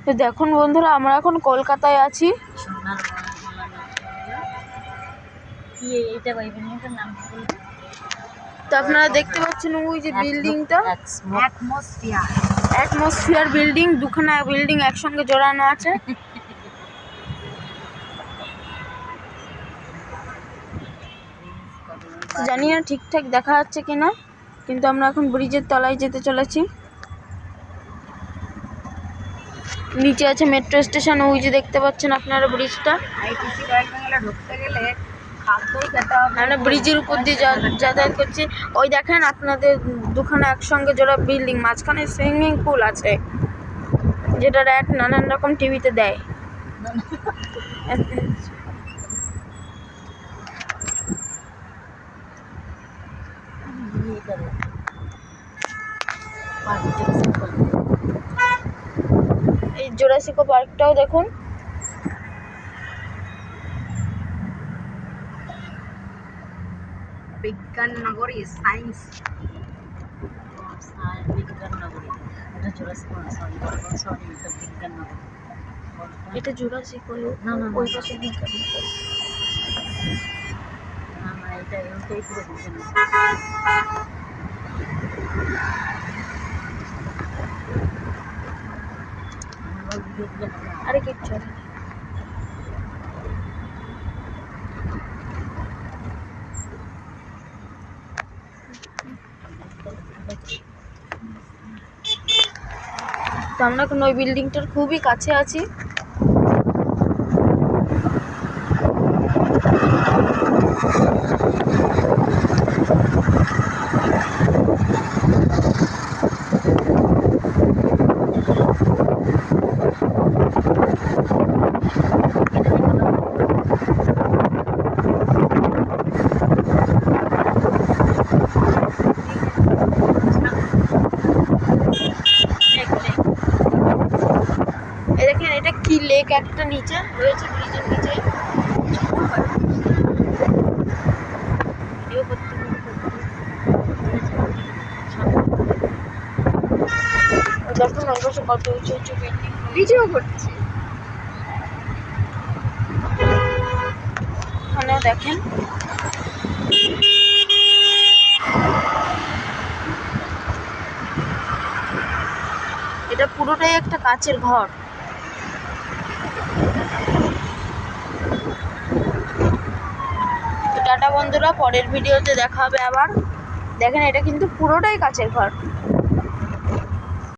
তো দেখুন বন্ধুরা, আমরা এখন কলকাতায় আছি। তো আপনারা দেখতে পাচ্ছেন ওই যে বিল্ডিংটা, অ্যাটমসফিয়ার বিল্ডিং, দুখানা বিল্ডিং একসঙ্গে জড়ানো আছে। জানি না ঠিকঠাক দেখা যাচ্ছে কিনা, কিন্তু আমরা এখন ব্রিজের তলায় যেতে চলেছি। নিচে আছে মেট্রো স্টেশন, ওই যে দেখতে পাচ্ছেন আপনারা ব্রিজটা। আমরা ব্রিজের উপর দিয়ে যাতায়াত করছি। ওই দেখেন আপনাদের দুখানা একসঙ্গে জোড়া বিল্ডিং, মাঝখানে সুইমিং পুল আছে, যেটা অ্যাড নানান রকম টিভিতে দেয়। এই জুরাসিক পার্কটাও দেখুন। বিজ্ঞান নগরী, সায়েন্স বিজ্ঞান নগরী। এটা জুরাসিক, সরি এটা বিজ্ঞান নগরী। এটা জুরাসিক হলো, ওই পাশে বিজ্ঞান নগরী। না এটা ওইটাই পুরো বিজ্ঞান নগরী। আরে কিচ্ছু না। তো আমরা এখন ওই বিল্ডিংটার খুবই কাছে আছি। দেখেন এটা কি লেক, একটা নিচে রয়েছে ব্রিজের নিচে। দেখুন ওই পাশে কত উঁচু উঁচু বিল্ডিং, ভিডিও করছি। ওখানেও দেখেন। এটা পুরোটাই একটা কাচের ঘর। টাটা বন্ধুরা, পরের ভিডিওতে দেখা হবে আবার। দেখেন এটা কিন্তু পুরোটাই কাচের ঘর।